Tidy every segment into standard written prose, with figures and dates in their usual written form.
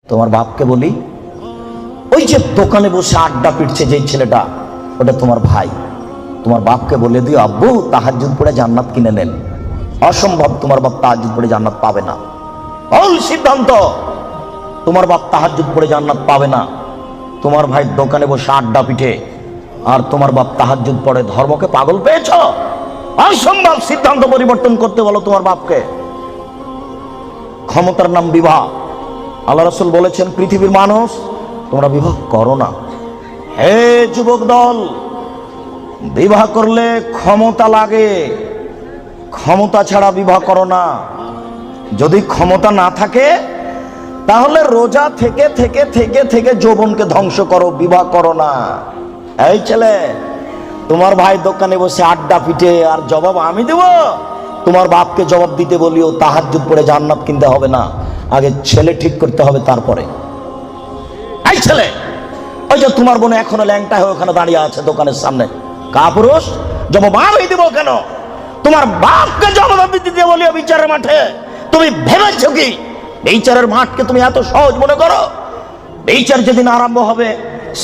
তোমার বাপকে বলি, ওই যে দোকানে বসে আড্ডা পিটছে যেই ছেলেটা, ওটা তোমার ভাই। তোমার বাপকে বলে দিও, আব্বু তাহাজ্জুদ পড়ে জান্নাত কিনে নেন। অসম্ভব, তোমার বাপ তাহাজ্জুদ পড়ে জান্নাত পাবে না। ভুল সিদ্ধান্ত। তোমার বাপ তাহাজ্জুদ পড়ে জান্নাত পাবে না। তোমার ভাই দোকানে বসে আড্ডা পিটে আর তোমার বাপ তাহাজ্জুদ পড়ে। ধর্মকে পাগল পেয়েছ? অসম্ভব। সিদ্ধান্ত পরিবর্তন করতে বলো তোমার বাপকে। ক্ষমতার নাম বিবাহ। আল্লাহ রাসূল বলেছেন, পৃথিবীর মানুষ তোমরা বিবাহ করো না। হে যুবক দল, বিবাহ করলে ক্ষমতা লাগে, ক্ষমতা ছাড়া বিবাহ করো না। যদি ক্ষমতা না থাকে তাহলে রোজা থেকে থেকে থেকে থেকে যৌবনকে ধ্বংস করো, বিবাহ করো না। এই ছেলে, তোমার ভাই দোকানে বসে আড্ডা পিটে আর জবাব আমি দেব? তোমার বাপকে জবাব দিতে বলিও, তাহাজ্জুদ পড়ে জান্নাত কিনতে হবে না, আগে ছেলে ঠিক করতে হবে তারপরে। এই ছেলে, ওই যে তোমার বোন এখনো ল্যাংটা হয়ে ওখানে দাঁড়িয়ে আছে দোকানের সামনে, কাপুরুষ, জবাব আমি দেব কেন? তোমার বাপকে জবাব দিতে বলিও বিচারের মাঠে। তুমি ভেবেছো কি বিচারের মাঠকে তুমি এত সহজ মনে করো? বিচার যেদিন আরম্ভ হবে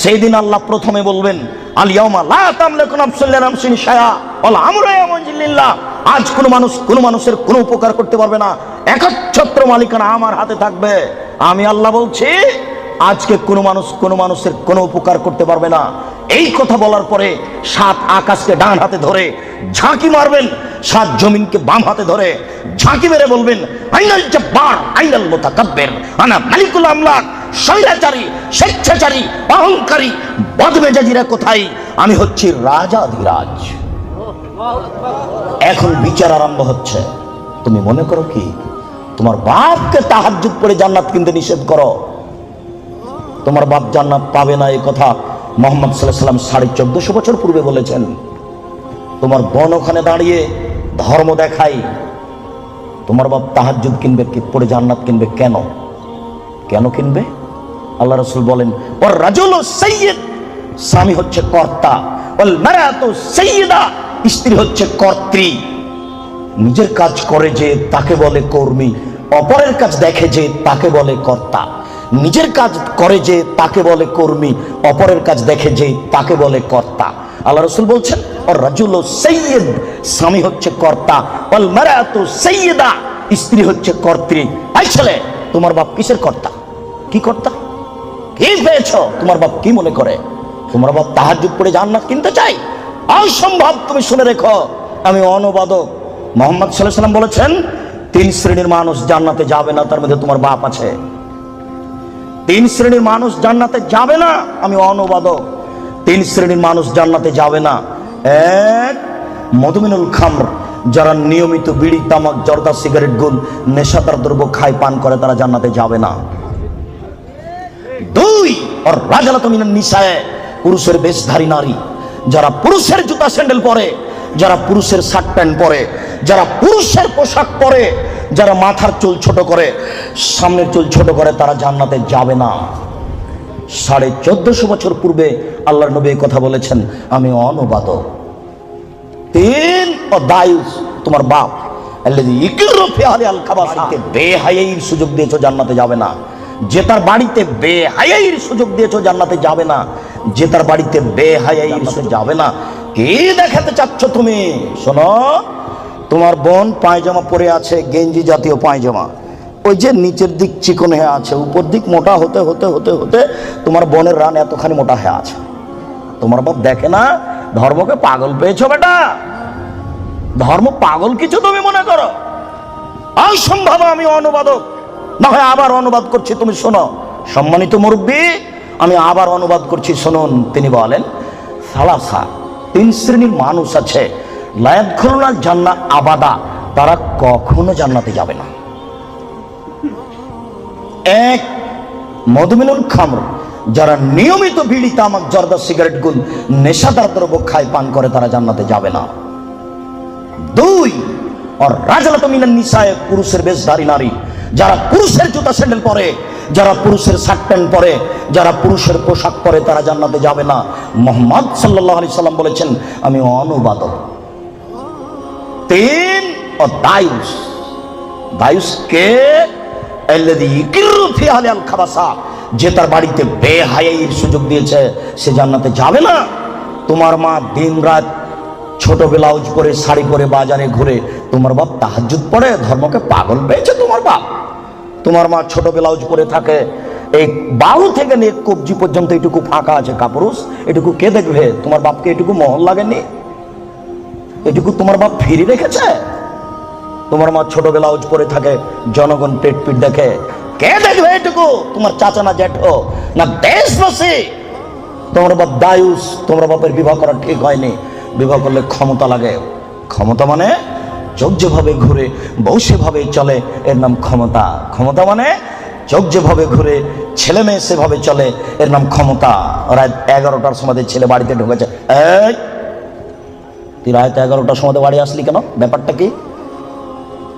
সেই দিন আল্লাহ প্রথমে বলবেন, আল ইয়াউমা লা তামলিকু নাফসুন লিনাফসিন শাইআ ওয়াল আমরু ইয়াউমাইযিন লিল্লাহ। আজ কোনো মানুষ কোনো মানুষের কোনো উপকার করতে পারবে না, একচ্ছত্র মালিকানা আমার হাতে থাকবে। আমি আল্লাহ বলছি, আজকে কোনো মানুষ কোনো মানুষের কোনো উপকার করতে পারবে না। এই কথা বলার পরে 7 আকাশকে ডান হাতে ধরে ঝাঁকি মারবেন, 7 জমিনকে বাম হাতে ধরে ঝাঁকি মেরে বলবেন, আইনাল জব্বার আইনাল মুতাকাব্বির আনা মালিকুল আমলাক। স্বৈরাচারী, স্বেচ্ছাচারী, অহংকারী, বদমেজাজিরা কোথায়? আমি হচ্ছি রাজাধিরাজ। এখন বিচার আরম্ভ হচ্ছে। তুমি মনে করো কি তোমার বাপকে তাহাজ্জুদ পড়ে জান্নাত কিনতে নিষেধ করো? তোমার বাপ জান্নাত পাবে না, এই কথা মুহাম্মদ সাল্লাল্লাহু আলাইহি ওয়াসাল্লাম 1450 বছর পূর্বে বলেছেন। তোমার বোন ওখানে দাঁড়িয়ে ধর্ম দেখাই, তোমার বাপ তাহাজ্জুদ কিনবে পড়ে জান্নাত কিনবে কেন? কেন কিনবে? আল্লাহ রাসূল বলেন, ওর রাজুলু সাইয়্যিদ, স্বামী হচ্ছে কর্তা, ওয়াল মারাতু সাইয়্যিদা, স্ত্রী হচ্ছে কর্ত্রী। নিজের কাজ করে যে তাকে বলে কর্মী, অপরের কাজ দেখে যে তাকে বলে কর্তা। নিজের কাজ করে যে তাকে বলে কর্মী, অপরের কাজ দেখে যে তাকে বলে কর্তা। আল্লাহ রাসূল বলছেন, ওর রাজুলু সাইয়্যিদ, স্বামী হচ্ছে কর্তা, ওয়াল মারাতু সাইয়্যিদা, স্ত্রী হচ্ছে কর্ত্রী। এই ছেলে, তোমার বাপ কিসের কর্তা? কি কর্তা? কি পেয়েছো? তোমার বাপ কি মনে করে? তোমার বাপ তাহাজ্জুদ পড়ে জান্নাত কিনতে চাই? অসম্ভব। তুমি শুনে রেখো, আমি অনুবাদক। মুহাম্মদ সাল্লাল্লাহু আলাইহি ওয়াসাল্লাম বলেছেন, 3 শ্রেণীর মানুষ জান্নাতে যাবে না, তার মধ্যে তোমার বাপ আছে। 3 শ্রেণীর মানুষ জান্নাতে যাবে না, আমি অনুবাদক। 3 শ্রেণীর মানুষ জান্নাতে যাবে না। 1, মদমিনুল খামর, যারা নিয়মিত বিড়ি, তামাক, জর্দা, সিগারেট, গুল, নেশাদার দ্রব্য খায়, পান করে, তারা জান্নাতে যাবে না। 2, আর রাজালাতু মিনান নিসায়ে, পুরুষের বেশধারী নারী, যারা পুরুষের জুতা স্যান্ডেল পরে, যারা পুরুষের শার্ট প্যান্ট পরে, যারা পুরুষের পোশাক পরে, যারা মাথার চুল ছোট করে, সামনের চুল ছোট করে, তারা জান্নাতে যাবে না। 1450 বছর পূর্বে আল্লাহর নবী কথা বলেছেন, আমি অনুবাদক। 3, ও দায়ুস, তোমার বাপ, আল্লাযী ইকরু ফি আহলি আল খাবাসা, বেহায়াইর সুযোগ দিয়েছো, জান্নাতে যাবে না। যে তার বাড়িতে বেহায়াইর সুযোগ দিয়েছো, জান্নাতে যাবে না। যে তার বাড়িতে বেহায়াইর সুযোগ যাবে না। কি দেখাতে চাচ্ছ তুমি? শোনো, তোমার বোন পায়জামা পরে আছে, গেঞ্জি জাতীয় পায়জামা, ওই যে নিচের দিক চিকন হয়ে আছে, উপর দিক মোটা হতে হতে হতে হতে তোমার বোনের রান এতখানি মোটা হয়ে আছে। তোমার বাপ দেখে না? ধর্মকে পাগল পেয়েছো বেটা? ধর্ম পাগল কিছু তুমি মনে করো? অসম্ভব। আমি অনুবাদক, না হয় আবার অনুবাদ করছি, তুমি শোনো। সম্মানিত মুরব্বী, আমি আবার অনুবাদ করছি, শুনুন। তিনি বলেন, সালাসা, 3 শ্রেণীর মানুষ আছে, লা ইয়াদখুলুনাল জান্নাহ আবাদা, তারা কখনো জান্নাতে যাবে না। 1, মদমিনুল খামর, যারা নিয়মিত বিড়ি, তামাক, জর্দা, সিগারেট, গুল, নেশাদার দ্রব্য খায়, পান করে, তারা জান্নাতে যাবে না। 2, আর রাজালাতু মিনান নিসায়ে, পুরুষের বেশধারী নারী, যারা পুরুষের জুতা স্যান্ডেল পরে, যারা পুরুষের শার্ট প্যান্ট পরে, যারা পুরুষের পোশাক পরে, তারা জান্নাতে যাবে না। মুহাম্মদ সাল্লাল্লাহু আলাইহি সাল্লাম বলেছেন, আমি অনুবাদক। 3, ও দায়ুস, দায়ুস কে? আল্লাযী ইকিরু ফি আহলিল খাবাসা, যে তার বাড়িতে বেহায়াইর সুযোগ দিয়েছে সে জান্নাতে যাবে না। তোমার মা দিনরাত ছোট ব্লাউজ পরে শাড়ি পরে বাজারে ঘুরে, তোমার বাপ তাহাজ্জুদ পড়ে, ধর্মকে পাগল পেয়েছে তোমার বাপ। তোমার মা ছোট ব্লাউজ পরে থাকে, এই বাহু থেকে নিয়ে কবজি পর্যন্ত এটুকু ফাঁকা আছে কাপুরুষ, এটুকু কে দেখবে? তোমার বাপকে এটুকু মহল লাগেনি? এটুকু তোমার বাপ ফিরে রেখেছে? তোমার মা ছোট ব্লাউজ পরে থাকে, জনগণ পেট পিট দেখে, কে দেখবে এটুকু? তোমার চাচা না জ্যাঠো না দেশবাসী? তোমার বাপ দায়ুস, তোমার বাপের বিবাহ করা ঠিক হয়নি, বিবাহ করলে ক্ষমতা লাগে। ক্ষমতা মানে চোখ যেভাবে ঘুরে বউ সেভাবে চলে, এর নাম ক্ষমতা। ক্ষমতা মানে চোখ যেভাবে ঘুরে ছেলে মেয়ে সেভাবে চলে, এর নাম ক্ষমতা। রাত 11টার সময় ছেলে বাড়িতে ঢুকেছে, এই তুই রাত 11টার সময় বাড়ি আসলি কেন? ব্যাপারটা কি?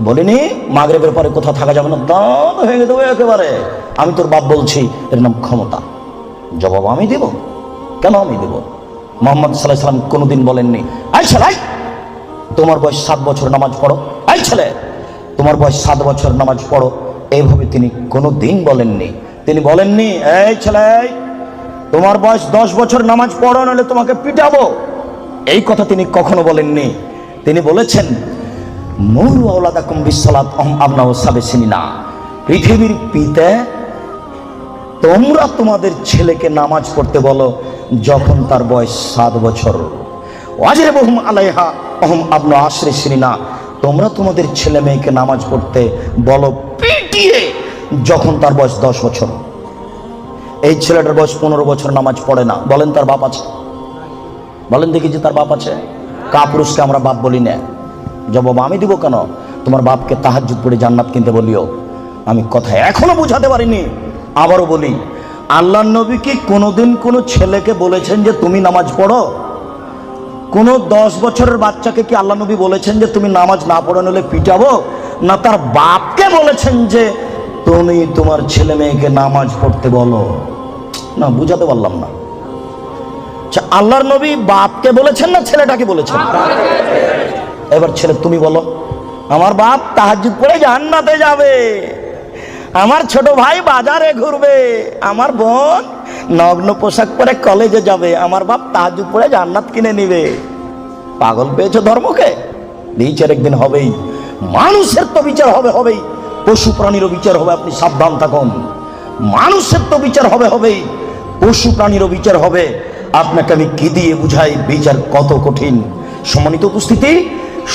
বলিনি মাগরিবের পরে কোথাও থাকা যাবে না, দাঁত ভেঙে দেবো একেবারে। আমি তোর বাপ বলছি, এর নাম ক্ষমতা। জবাব আমি দেব? কেন আমি দেব? মুহাম্মদ সাল্লাল্লাহু আলাইহি ওয়াসাল্লাম কোনোদিন বলেননি, এই ছেলে তোমার বয়স 7 বছর নামাজ পড়ো, এই ছেলে তোমার বয়স 7 বছর নামাজ পড়ো, এইভাবে তিনি কোনোদিন বলেননি। তিনি বলেননি, এই ছেলে তোমার বয়স 10 বছর নামাজ পড়ো, নাহলে তোমাকে পিটাবো, এই কথা তিনি কখনো বলেননি। তিনি বলেছেন, মুরু আওলাদাকুম বিসসালাত ওয়া হুম আবনাউ সাব'i সিনিনা, পৃথিবীর পিতা তোমরা তোমাদের ছেলেকে নামাজ পড়তে বলো যখন তার বয়স 7 বছর। ওয়াজরিবুহুম আলাইহা ওয়া হুম আবনাউ 10 সিনিনা, তোমরা তোমাদের ছেলে মেয়েকে নামাজ পড়তে বলো পিটিয়ে যখন তার বয়স 10 বছর। এই ছেলেটার বয়স 15 বছর নামাজ পড়ে না, বলেন তার বাপ আছে? বলেন দেখি যে তার বাপ আছে? কাপুরুষকে আমরা বাপ বলি না। জবাব আমি দিব কেন? তোমার বাপকে তাহাজ্জুদ পড়ে জান্নাত কিনতে বলিও। আমি কথা এখনো বুঝাতে পারিনি, আবারও বলি, আল্লাহর নবী কি কোনোদিন কোনো ছেলেকে বলেছেন যে তুমি নামাজ পড়ো? কোন 10 বছরের বাচ্চাকে কি আল্লাহ নবী বলেছেন যে তুমি নামাজ না পড়ো নিলে পিটাবো? না তার বাপকে বলেছেন যে তুমি তোমার ছেলে মেয়েকে নামাজ পড়তে বলো? না, বুঝাতে পারলাম না। আল্লাহর নবী বাপকে বলেছেন না ছেলেটাকে বলেছেন? এবার ছেলে তুমি বলো, আমার বাপ তাহাজ্জুদ পড়ে জান্নাতে যাবে, আমার ছোট ভাই বাজারে ঘুরবে, আমার বোন নগ্ন পোশাক পরে কলেজে যাবে, আমার বাপ তাহাজ্জুদ পড়ে জান্নাত কিনে নিবে। পাগল পেয়েছো ধর্মকে? বিচার একদিন হবেই। মানুষের তো বিচার হবেই, পশু প্রাণীরও বিচার হবে, আপনি সাবধান থাকুন। মানুষের তো বিচার হবেই, পশু প্রাণীরও বিচার হবে। আপনাকে আমি কি দিয়ে বুঝাই বিচার কত কঠিন। সম্মানিত উপস্থিতি,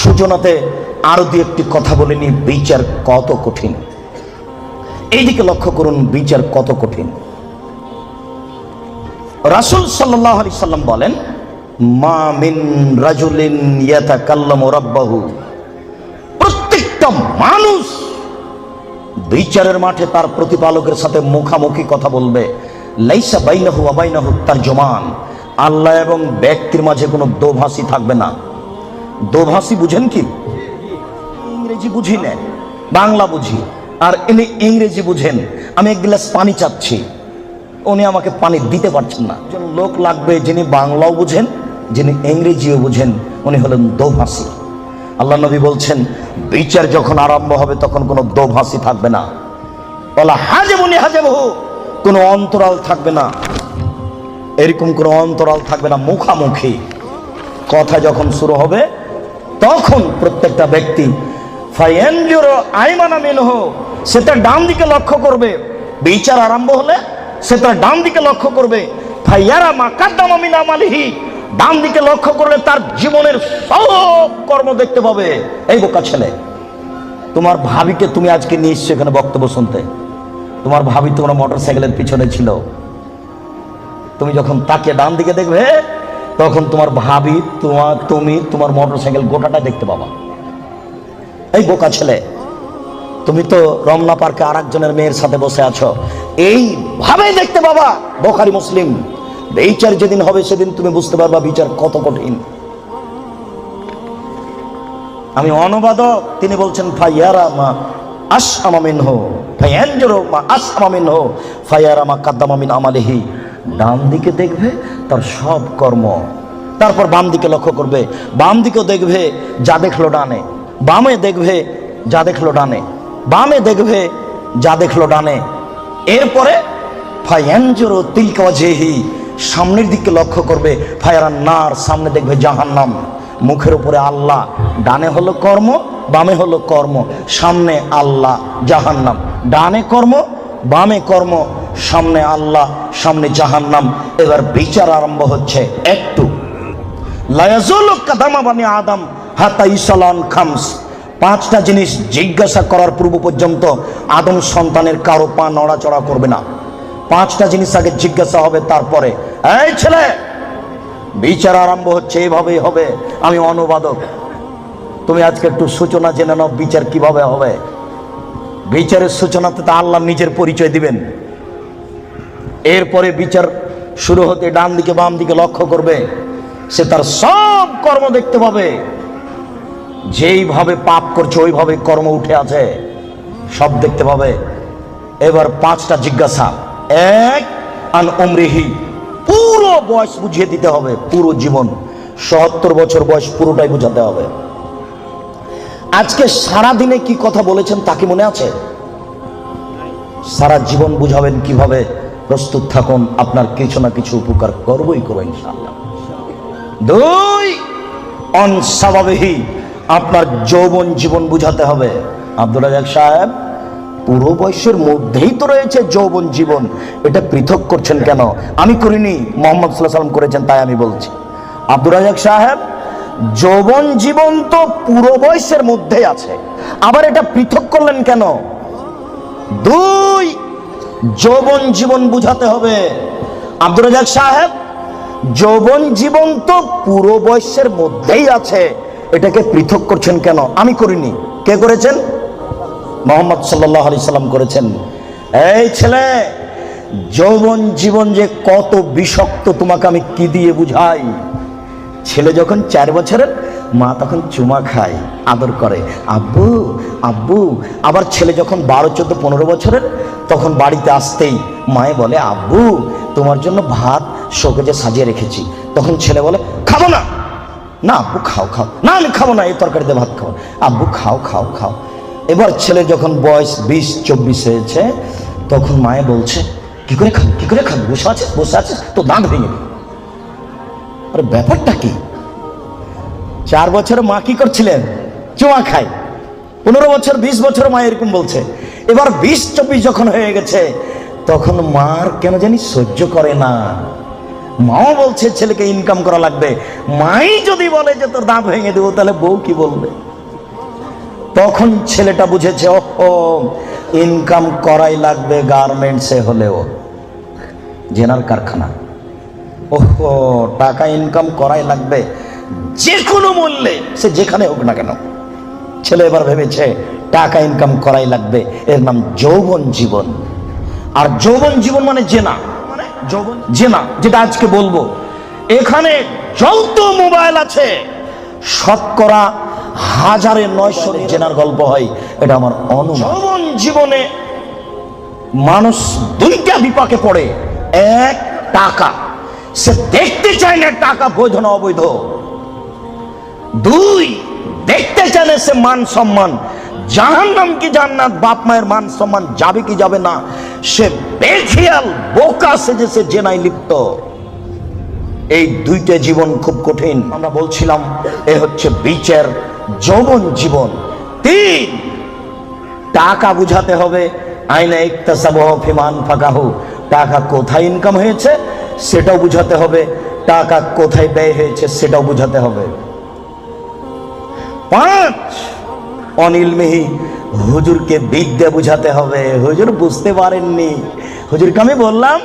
সূচনাতে আরো দু একটি কথা বলে নি, বিচার কত কঠিন। এইদিকে লক্ষ্য করুন, বিচার কত কঠিন। রাসূল সাল্লাল্লাহু আলাইহি সাল্লাম বলেন, মা মিন রাজুলিন ইয়াতাকাল্লামু রাব্বাহু, প্রত্যেকটা মানুষ বিচারের মাঠে তার প্রতিপালকের সাথে মুখামুখি কথা বলবে। লাইসা বাইনাহু ওয়া বাইনাহু তারজুমান, আল্লাহ এবং ব্যক্তির মাঝে কোনো দোভাষী থাকবে না। দোভাষী বুঝেন কি? ইংরেজি বুঝি না, বাংলা বুঝি, আর ইনি ইংরেজি বুঝেন। আমি এক গ্লাস পানি চাচ্ছি, উনি আমাকে পানি দিতে পারছেন না। একজন লোক লাগবে যিনি বাংলাও বুঝেন, যিনি ইংরেজিও বুঝেন, উনি হলেন দোভাষী। আল্লাহ নবী বলছেন, বিচার যখন আরম্ভ হবে তখন কোনো দোভাষী থাকবে না। বলা হাজেবুনি হাজেবহু, কোনো অন্তরাল থাকবে না, এরকম কোনো অন্তরাল থাকবে না। মুখামুখি কথা যখন শুরু হবে তখন প্রত্যেকটা ব্যক্তি ফায়ানজুরু আইমানা মিনহু, সে তার ডান দিকে লক্ষ্য করবে। বিচার আরম্ভ হলে সে তার ডান দিকে লক্ষ্য করবে। ফায়ারা মা কাদ্দামা মিন আমালিহি, ডান দিকে লক্ষ্য করলে তার জীবনের সব কর্ম দেখতে পাবে। এই বোকা ছেলে, তোমার ভাবিকে তুমি আজকে নিয়ে এসছো এখানে বক্তব্য শুনতে। তোমার ভাবি তোমার মোটরসাইকেলের পিছনে ছিল, তুমি যখন তাকে ডান দিকে দেখবে তখন তোমার ভাবি তুমি তোমার মোটরসাইকেল গোটাটা দেখতে পাবা। এই বোকা ছেলে, তুমি তো রমনা পার্কে আর একজনের মেয়ের সাথে বসে আছো, এইভাবে দেখতে পাবা। বুখারী মুসলিম। বিচার যেদিন হবে সেদিন তুমি বুঝতে পারবা বিচার কত কঠিন। আমি অনুবাদক, তিনি বলছেন ফায়ারা মা আসআমা মিনহু ফায়ানজুরু মা আসআমা মিনহু ফায়ারা মা কাদ্দামা মিন আমালিহি, ডান দিকে দেখবে তার সব কর্ম, তারপর বাম দিকে লক্ষ্য করবে, বাম দিকেও দেখবে যা দেখলো ডানে, বামে দেখবে যা দেখলো ডানে, বামে দেখবে যা দেখলো ডানে। এরপরে ফায়ানজুরু তিলকা ওয়াজহি, সামনের দিকে লক্ষ্য করবে, ফায়ারান নার, সামনে দেখবে জাহান্নাম। মুখের উপরে আল্লাহ, ডানে হলো কর্ম, বামে হলো কর্ম, সামনে আল্লাহ জাহান্নাম। ডানে কর্ম, বামে কর্ম, সামনে আল্লাহ, সামনে জাহান্নাম। এবার বিচার আরম্ভ হচ্ছে। একটু লা ইয়াজুলু কাদামা বানি আদম হাত্তা ইসালান খামস, 5টা জিনিস জিজ্ঞাসা করার পূর্ব পর্যন্ত আদম সন্তানের কারো পা নড়াচড়া করবে না। 5টা জিনিস আগে জিজ্ঞাসা হবে, তারপরে এই ছেলে বিচার আরম্ভ হচ্ছে, এইভাবেই হবে। আমি অনুবাদক, তুমি আজকে একটু সূচনা জেনে নাও বিচার কিভাবে হবে। বিচারের সূচনাতে তো আল্লাহ নিজের পরিচয় দিবেন। এরপরে বিচার শুরু হতে ডান দিকে বাম দিকে লক্ষ্য করবে, সে তার সব কর্ম দেখতে পাবে। যেইভাবে পাপ করছে ওইভাবে কর্ম উঠে আছে, সব দেখতে পাবে। এবার 5টা জিজ্ঞাসা। এক, আন উমরিহি, পুরো বয়স বুঝিয়ে দিতে হবে, পুরো জীবন। ৭০ বছর বয়স পুরোটাই বুঝাতে হবে। আজকে সারা দিনে কি কথা বলেছেন তা কি মনে আছে? সারা জীবন বুঝাবেন কিভাবে? প্রস্তুত থাকুন, আপনার কিছু না কিছু উপকার করবই করবো ইনশাআল্লাহ। 2, অনসাবাবিহি, আপনার যৌবন জীবন বুঝাতে হবে। আব্দুল রাজ্জাক সাহেব, পুরো বয়সের মধ্যেই তো রয়েছে যৌবন জীবন, এটা পৃথক করছেন কেন? আমি করিনি, মোহাম্মদ সাল্লাল্লাহু আলাইহি ওয়াসাল্লাম করেছেন, তাই আমি বলছি। আব্দুল রাজ্জাক সাহেব, যৌবন জীবন তো পুরো বয়সের মধ্যেই আছে, আবার এটা পৃথক করলেন কেন? 2, যৌবন জীবন বুঝাতে হবে। আব্দুল রাজ্জাক সাহেব, যৌবন জীবন তো পুরো বয়সের মধ্যেই আছে, এটাকে পৃথক করছেন কেন? আমি করিনি, কে করেছেন? মোহাম্মদ সাল্লাল্লাহু আলাইহি সাল্লাম করেছেন। এই ছেলে, যৌবন জীবন যে কত বিষাক্ত তোমাকে আমি কি দিয়ে বুঝাই। ছেলে যখন 4 বছরের, মা তখন চুমা খায়, আদর করে, আব্বু আব্বু। আবার ছেলে যখন 12, 14, 15 বছরের, তখন বাড়িতে আসতেই মায়ে বলে, আব্বু তোমার জন্য ভাত শোকেজে সাজিয়ে রেখেছি। তখন ছেলে বলে, খাবো না। না আব্বু খাও খাও। না আমি খাবো না, এই তরকারিতে ভাত খাও। আব্বু খাও খাও খাও। এবার ছেলে যখন বয়স 20-24 হয়েছে, তখন মায়ে বলছে, কি করে খাবি, কি করে খাবি, বসে আছিস বসে আছিস, তো দাঁত ভেঙে দিবি। আরে ব্যাপারটা কি? 4 বছরে মা কি করছিলেন? চুমা খায়। 15 বছর 20 বছর মা এরকম বলছে। এবার 20-24 যখন হয়ে গেছে, তখন মার কেন জানি সহ্য করে না। মাও বলছে ছেলেকে ইনকাম করা লাগবে। মাই যদি বলে যে তোর দাঁত ভেঙে দেবো, তাহলে বউ কি বলবে? তখন ছেলেটা বুঝেছে, ও ইনকাম করাই লাগবে, গার্মেন্টসে হলেও, জেনারেল কারখানা, ওহো টাকা ইনকাম করাই লাগবে যে কোনো মূল্যে, সে যেখানে হোক না কেন। ছেলে এবার ভেবেছে টাকা ইনকাম করাই লাগবে, এর নাম যৌবন জীবন। আর যৌবন জীবন মানে জেনা, জেনা যেটা আজকে বলবো। এখানে যত মোবাইল আছে, শতকরা 1000-900 জেনার গল্প হয়, এটা আমার অনুমান। যৌবন জীবনে মানুষ 2টা বিপাকে পড়ে। এক, টাকা, সে দেখতে চায় না টাকা বৈধ না অবৈধ। 2, দেখতে চায় না সে মান সম্মান, জাহান্নাম কি জান্নাত, বাপ মায়ের মান সম্মান যাবে কি যাবে না, সে বেখেয়াল বোকা সেজে সে জেনায় লিপ্ত। এই 2টা জীবন খুব কঠিন। আমরা বলছিলাম এ হচ্ছে বিচার যৌবন জীবন। 3, টাকা বুঝাতে হবে। আইনা ইকতাসাবাহু ফিমান ফাকাহু, টাকা কোথায় ইনকাম হয়েছে সেটাও বুঝাতে হবে, টাকা কোথায় ব্যয় হয়েছে সেটাও বুঝাতে হবে। 5, অনিলমিহি, হুজুরকে বিদ্যা বুঝাতে হবে। হুজুর বুঝতে পারেননি, হুজুরকে আমি বললাম,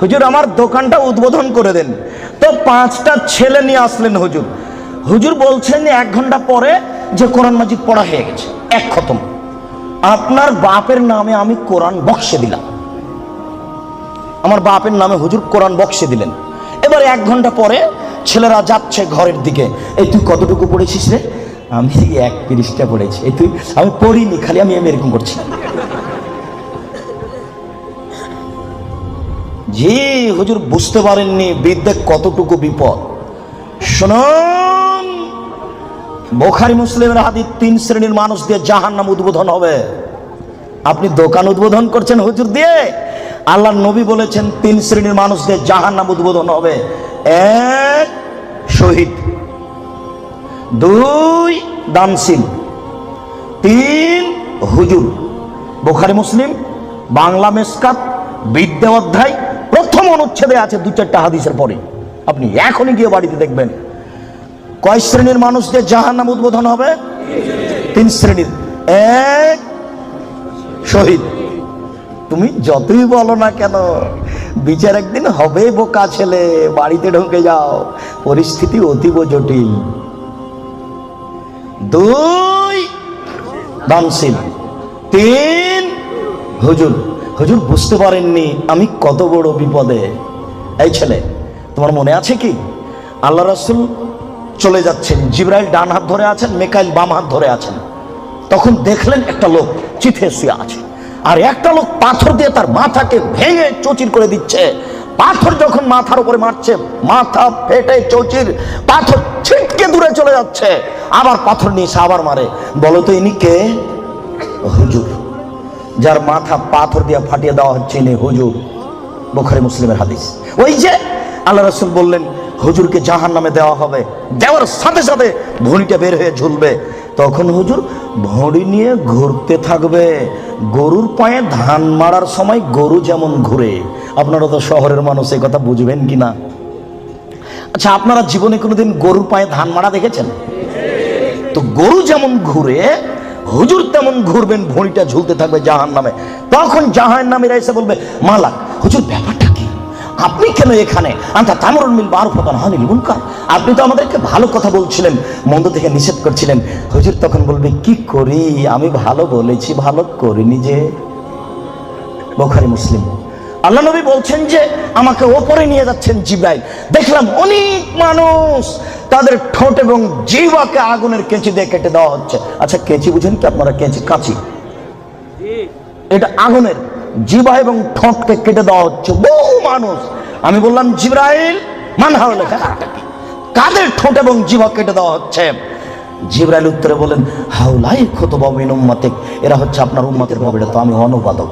হুজুর আমার দোকানটা উদ্বোধন করে দেন। তো 5টা ছেলে নিয়ে আসলেন হুজুর। হুজুর বলছেন 1 ঘন্টা পরে যে কোরআন মাজিদ পড়া হয়ে গেছে, 1 খতম। আপনার বাপের নামে আমি কোরআন বক্সে দিলাম, আমার বাপের নামে হুজুর কোরআন বক্সে দিলেন। এবার 1 ঘন্টা পরে ছেলেরা যাচ্ছে ঘরের দিকে, এই তুই কতটুকু পড়েছিস রে? আমি 1 পৃষ্ঠা পড়েছি। এই তুই? আমি পড়িনি, খালি আমি এরকম করছি। জি হুজুর বুঝতে পারেননি বিদ্যা কতটুকু বিপদ। শুনুন, বুখারী মুসলিমের হাদিস, 3 শ্রেণীর মানুষ দিয়ে জাহান্নাম উদ্বোধন হবে। আপনি দোকান উদ্বোধন করছেন হুজুর দিয়ে। আল্লাহর নবী বলেছেন 3 শ্রেণীর মানুষদের জাহান্নাম উদ্বোধন হবে। 1 শহীদ, 2 দানশীল, 3 হুজুর। বুখারী মুসলিম বাংলা মেসকাত বিদ্যা অধ্যায় প্রথম অনুচ্ছেদে আছে 2-4টা হাদিসের পরে। আপনি এখনই গিয়ে বাড়িতে দেখবেন কয় শ্রেণীর মানুষদের জাহান্নাম উদ্বোধন হবে? 3 শ্রেণীর। 1 শহীদ। তুমি যতই বলো না কেন বিচার একদিন হবে বোকা ছেলে, বাড়িতে ঢুকে যাও, পরিস্থিতি অতীব জটিল। 2 দানশীল, 3 হুজুর। হুজুর বুঝতে পারেননি আমি কত বড় বিপদে। এই ছেলে, তোমার মনে আছে কি আল্লাহ রাসূল চলে যাচ্ছেন, জিবরাইল ডান হাত ধরে আছেন, মিকাইল বাম হাত ধরে আছেন। তখন দেখলেন একটা লোক চিঠে শুয়ে আছে, আর একটা লোক পাথর দিয়ে তার মাথাকে ভেঙে চৌচির করে দিচ্ছে। পাথর যখন মাথার উপরে মারছে, মাথা ফেটে চৌচির, পাথর ছিটকে দূরে চলে যাচ্ছে। আবার পাথর নিয়ে এসে আবার মারে। বলো তো ইনি কে? হুজুর। যার মাথা পাথর দিয়ে ফাটিয়ে দেওয়া হচ্ছে ইনি হুজুর। বুখারী মুসলিমের হাদিস। ওই যে আল্লাহ রাসূল বললেন হুজুরকে জাহান্নামে দেওয়া হবে, দেওয়ার সাথে সাথে ভুঁড়িটা বের হয়ে ঝুলবে। তখন হুজুর ভুঁড়ি নিয়ে ঘুরতে থাকবে। গরুর পায়ে ধান মারার সময় গরু যেমন ঘুরে। আপনারা তো শহরের মানুষ, এই কথা বুঝবেন কিনা? আচ্ছা, আপনারা জীবনে কোনোদিন গরুর পায়ে ধান মারা দেখেছেন? তো গরু যেমন ঘুরে হুজুর তেমন ঘুরবেন, ভুঁড়িটা ঝুলতে থাকবে জাহান্নামে। তখন জাহান্নামীরা এসে বলবে মালাক, হুজুর ব্যাপারটা কি? আপনি কেন এখানে? আনতা তামরুল বিল মারুফ ওয়া তানহা আনিল মুনকার। আপনি তো আমাদেরকে ভালো কথা বলছিলেন, মন্দ থেকে নিষেধ করছিলেন। হুজুর তখন বলবে কি করি, আমি ভালো বলেছি, ভালো করিনি যে। বুখারী মুসলিম। আল্লাহ নবী বলছেন যে আমাকে ওপরে নিয়ে যাচ্ছেন জিবরাইল, দেখলাম অনেক মানুষ তাদের ঠোঁট এবং জিহ্বাকে আগুনের কেঁচি দিয়ে কেটে দেওয়া হচ্ছে। আচ্ছা, কেঁচি বুঝেন কি আপনারা? কেঁচি, কাঁচি, এটা আগুনের জিহ্বা এবং ঠোঁটকে কেটে দেওয়া হচ্ছে বহু মানুষ। আমি বললাম জিবরাইল মানহাউল, কাদের ঠোঁট এবং জিহ্বা কেটে দেওয়া হচ্ছে? জিবরাইল উত্তরে বলেন হাউলাই খুতবা মিন উম্মাতিক, এরা হচ্ছে আপনার উম্মতের ভাবে। তো আমি অনুবাদক।